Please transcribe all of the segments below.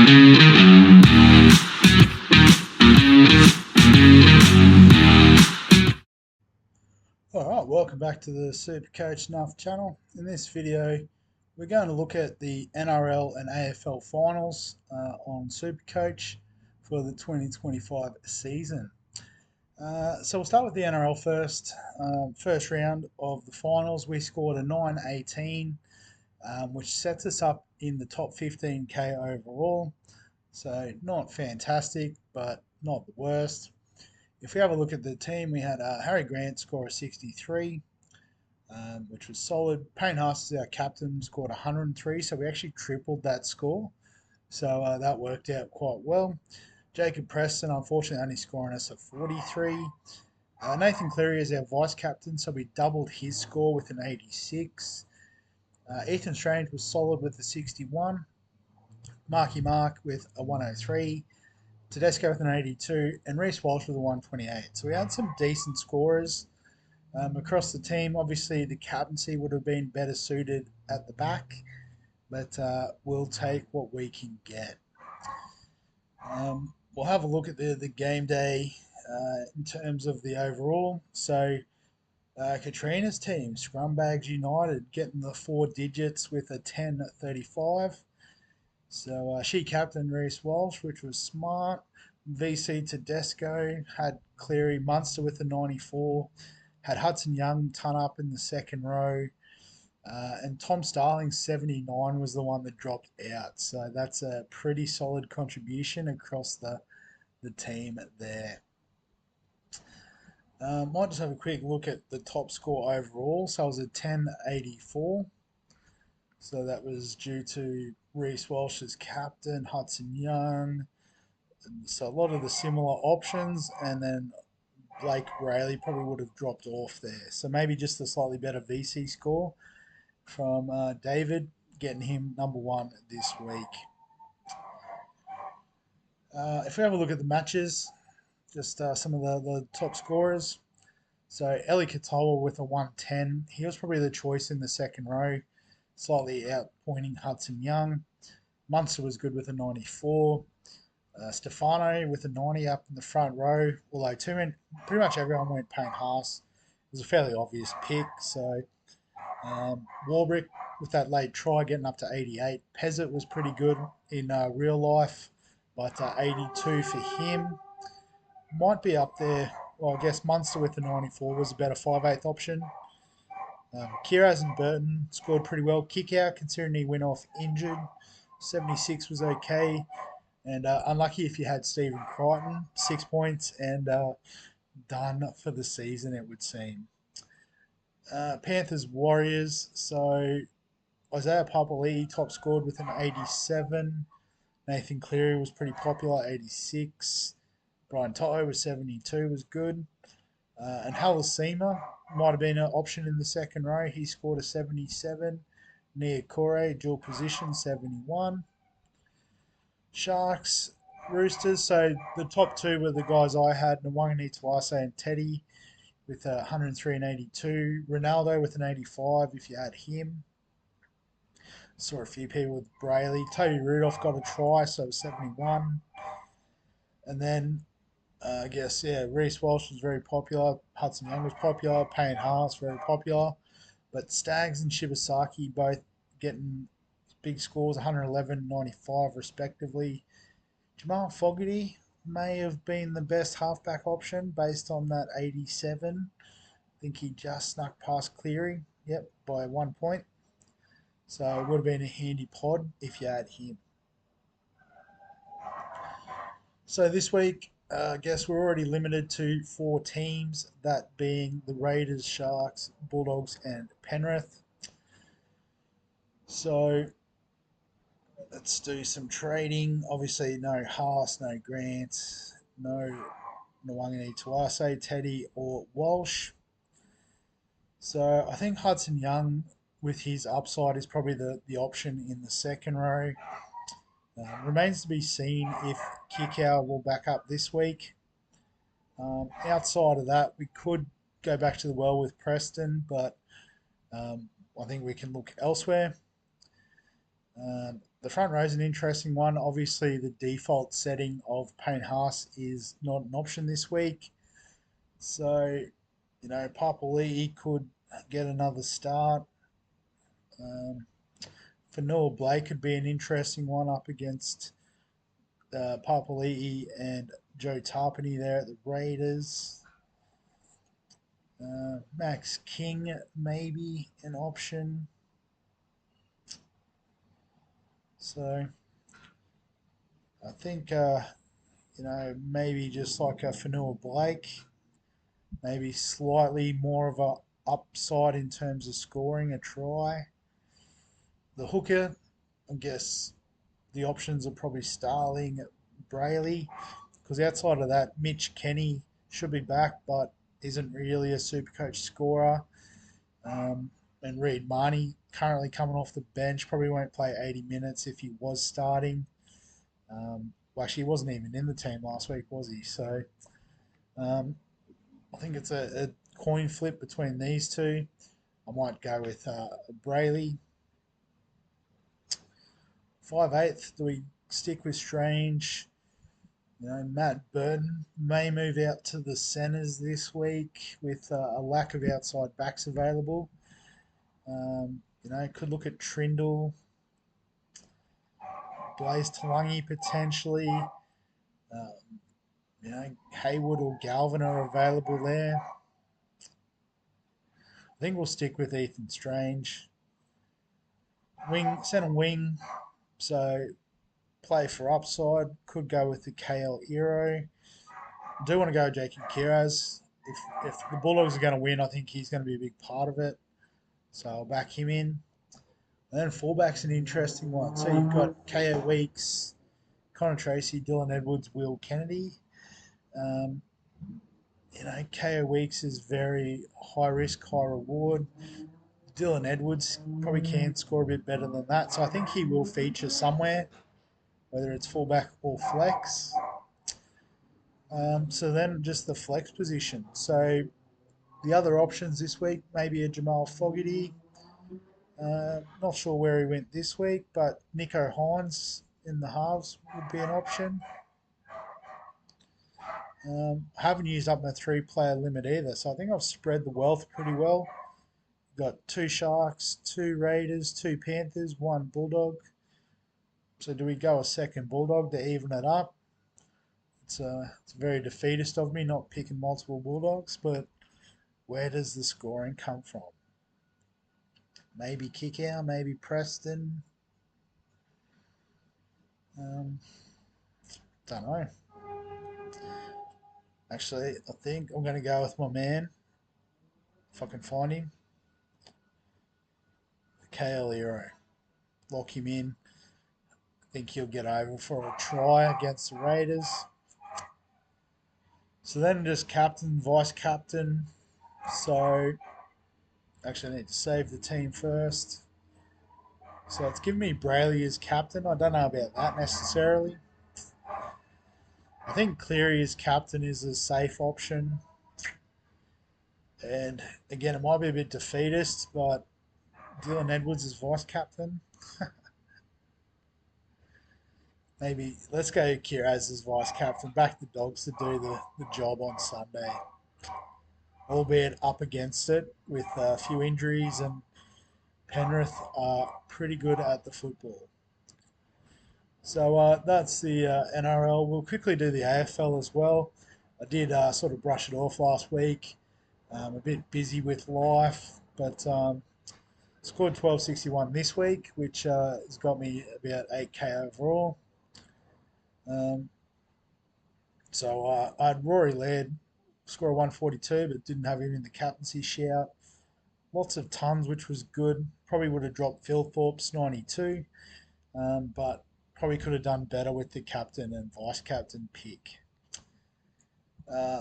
Alright, welcome back to the Supercoach Nuff channel. In this video, we're going to look at the NRL and AFL Finals on Supercoach for the 2025 season. So we'll start with the NRL first. First round of the finals, we scored a 9-18, which sets us up in the top 15k overall. So not fantastic, but not the worst. If we have a look at the team, we had Harry Grant score a 63, which was solid. Payne Haas is our captain, scored 103, so we actually tripled that score. So that worked out quite well. Jacob Preston, unfortunately, only scoring us a 43. Nathan Cleary is our vice captain, so we doubled his score with an 86. Ethan Strange was solid with a 61. Marky Mark with a 103. Tedesco with an 82, and Reece Walsh with a 128. So we had some decent scorers across the team. Obviously, the captaincy would have been better suited at the back, but we'll take what we can get. We'll have a look at the game day in terms of the overall. So Katrina's team, Scrumbags United, getting the 4 digits with a 10-35. So she captained Reece Walsh, which was smart. VC Tedesco had Cleary, Munster with a 94, had Hudson Young ton up in the second row, and Tom Starling's 79 was the one that dropped out. So that's a pretty solid contribution across the team there. Might just have a quick look at the top score overall. So it was a 10-84. So that was due to Reece Walsh as captain, Hudson Young. So a lot of the similar options, and then Blake Rayleigh probably would have dropped off there. So maybe just a slightly better VC score from David, getting him number 1 this week. If we have a look at the matches, just some of the top scorers. So Eli Katoa with a 110. He was probably the choice in the second row, slightly outpointing Hudson Young. Munster was good with a 94. Stefano with a 90 up in the front row, although pretty much everyone went Payne Haas. It was a fairly obvious pick. So Warbrick with that late try getting up to 88. Pezzett was pretty good in real life, but 82 for him. Might be up there. Well, I guess Munster with the 94 was a better 5/8 option. Kiraz and Burton scored pretty well. Kick out, considering he went off injured. 76 was okay. And unlucky if you had Stephen Crichton, 6 points, and done for the season, it would seem. Panthers Warriors. So Isaiah Papali'i top scored with an 87. Nathan Cleary was pretty popular, 86. Brian Toto was 72, was good. And Halasima might have been an option in the second row. He scored a 77. Nia Kore, dual position, 71. Sharks, Roosters. So the top 2 were the guys I had, Nwangani Tuase and Teddy with 103 and 82. Ronaldo with an 85 if you had him. Saw a few people with Brayley. Toby Rudolph got a try, so 71. And then I guess, Reece Walsh was very popular. Hudson Young was popular. Payne Haas, very popular. But Staggs and Shibasaki both getting big scores, 111, 95 respectively. Jamal Fogarty may have been the best halfback option based on that 87. I think he just snuck past Cleary, by 1 point. So it would have been a handy pod if you had him. So this week, I guess we're already limited to 4 teams, that being the Raiders, Sharks, Bulldogs, and Penrith. So let's do some trading. Obviously, no Haas, no Grant, no Nwangani Tuase, Teddy, or Walsh. So I think Hudson Young, with his upside, is probably the option in the second row. Remains to be seen if Kikau will back up this week. Outside of that, we could go back to the well with Preston, but I think we can look elsewhere. The front row is an interesting one. Obviously, the default setting of Payne Haas is not an option this week. So, Papali'i could get another start. Fanua Blake could be an interesting one up against Papali'i and Joe Tarpany there at the Raiders. Max King maybe an option. So I think maybe just like a Fanua Blake, maybe slightly more of a upside in terms of scoring a try. The hooker, I guess the options are probably Starling, Brayley, because outside of that, Mitch Kenny should be back, but isn't really a Supercoach scorer. And Reid Marnie currently coming off the bench, probably won't play 80 minutes if he was starting. Well, actually, he wasn't even in the team last week, was he? So I think it's a coin flip between these two. I might go with Brayley. 5/8. Do we stick with Strange? Matt Burton may move out to the centres this week with a lack of outside backs available. Could look at Trindle, Blaze Talangi potentially. Haywood or Galvin are available there. I think we'll stick with Ethan Strange. Centre wing, so play for upside. Could go with the KL Hero. I do want to go Jake Kiraz. If the Bulldogs are going to win, I think he's going to be a big part of it. So I'll back him in. And then fullback's an interesting one. So you've got KO Weeks, Connor Tracy, Dylan Edwards, Will Kennedy. KO Weeks is very high risk, high reward. Dylan Edwards probably can score a bit better than that. So I think he will feature somewhere, whether it's fullback or flex. So then just the flex position. So the other options this week, maybe a Jamal Fogarty. Not sure where he went this week, but Nico Hines in the halves would be an option. Haven't used up my 3-player limit either, so I think I've spread the wealth pretty well. Got 2 Sharks, 2 Raiders, 2 Panthers, 1 Bulldog. So do we go a second Bulldog to even it up? It's very defeatist of me not picking multiple Bulldogs, but where does the scoring come from? Maybe Kickout, maybe Preston. Don't know. Actually, I think I'm going to go with my man, if I can find him. KL Hero. Lock him in. I think he'll get over for a try against the Raiders. So then just captain, vice captain. So actually I need to save the team first. So it's giving me Brayley as captain. I don't know about that necessarily. I think Cleary as captain is a safe option. And again, it might be a bit defeatist, but Dylan Edwards as vice captain. Maybe let's go Kiraz as vice captain. Back the Dogs to do the job on Sunday. Albeit up against it with a few injuries, and Penrith are pretty good at the football. So that's the NRL. We'll quickly do the AFL as well. I did sort of brush it off last week. A bit busy with life, but scored 1261 this week, which has got me about 8k overall. So I had Rory Laird score 142, but didn't have him in the captaincy shout. Lots of tons, which was good. Probably would have dropped Phil Thorpe's 92, but probably could have done better with the captain and vice captain pick.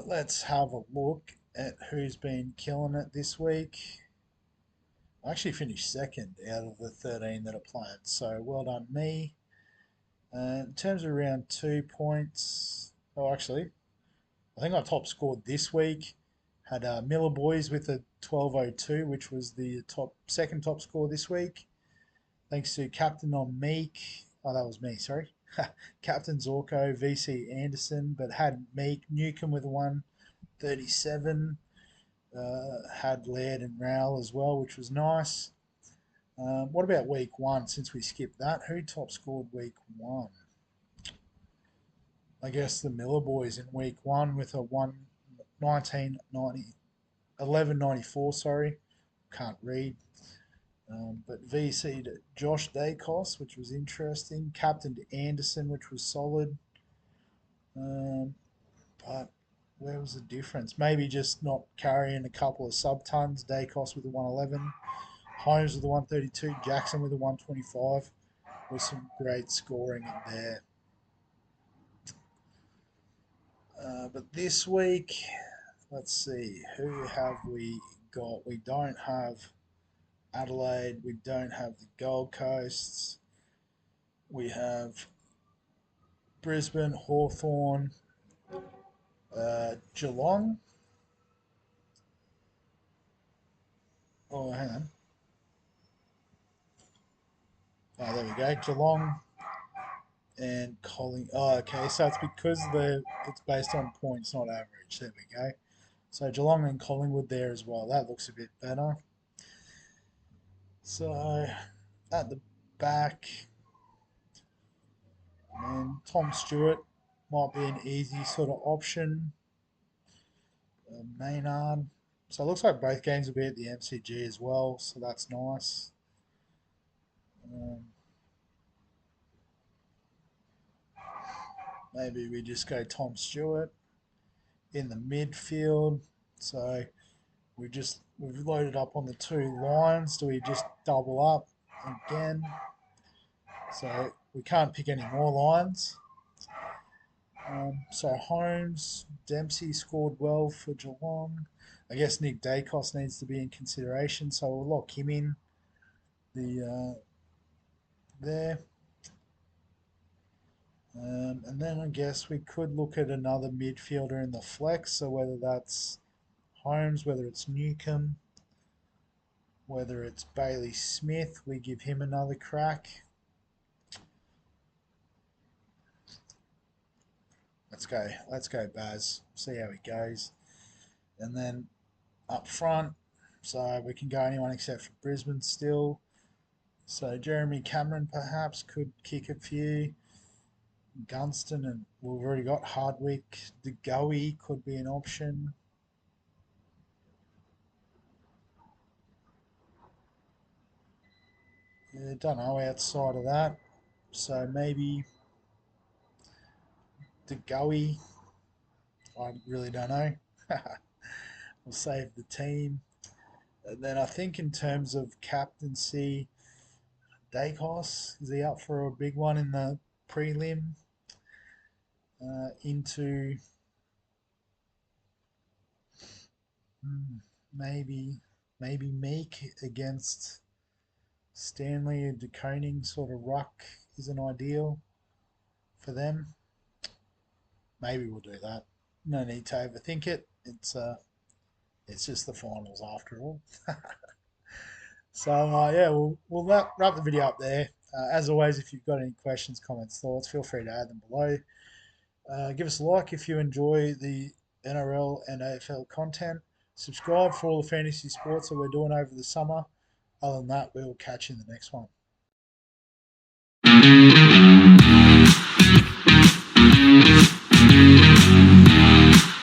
Let's have a look at who's been killing it this week. I actually finished second out of the 13 that are playing, so well done me. In terms of round 2 points, actually, I think I top scored this week. Had Miller Boys with a 1202, which was the second top score this week. Thanks to Captain on Meek Oh, that was me, sorry. Captain Zorko, VC Anderson, but had Meek Newcomb with a 137. Had Laird and Rowell as well, which was nice. What about week one, since we skipped that? Who top scored week one? I guess the Miller boys in week one with a 1194, sorry. Can't read. But VC to Josh Dacos, which was interesting. Captain to Anderson, which was solid. Um, but where was the difference? Maybe just not carrying a couple of sub tons. Dacos with a 111, Holmes with a 132, Jackson with a 125. With some great scoring in there. But this week, let's see, who have we got? We don't have Adelaide. We don't have the Gold Coast. We have Brisbane, Hawthorn, Geelong. Oh, hang on. Oh, there we go. Geelong and Colling. Oh, okay. So it's because it's based on points, not average. There we go. So Geelong and Collingwood there as well. That looks a bit better. So at the back, and Tom Stewart might be an easy sort of option. Maynard. So it looks like both games will be at the MCG as well. So that's nice. Um, Maybe we just go Tom Stewart in the midfield. So we've loaded up on the two lines. Do we just double up again? So we can't pick any more lines. So Holmes, Dempsey scored well for Geelong. I guess Nick Dacos needs to be in consideration, so we'll lock him in there. And then I guess we could look at another midfielder in the flex. So whether that's Holmes, whether it's Newcomb, whether it's Bailey Smith, we give him another crack. Let's go, Baz. See how it goes. And then up front, so we can go anyone except for Brisbane still. So Jeremy Cameron perhaps could kick a few. Gunston, and we've already got Hardwick. De Goey could be an option. Yeah, don't know outside of that. So maybe De Goey. I really don't know. We'll save the team. And then I think in terms of captaincy, Dacos, is he up for a big one in the prelim? Into hmm, maybe Meek against Stanley. A DeConing sort of ruck isn't ideal for them. Maybe we'll do that. No need to overthink it. It's just the finals after all. So yeah, we'll wrap the video up there. As always, if you've got any questions, comments, thoughts, feel free to add them below. Give us a like if you enjoy the NRL and AFL content. Subscribe for all the fantasy sports that we're doing over the summer. Other than that, we'll catch you in the next one.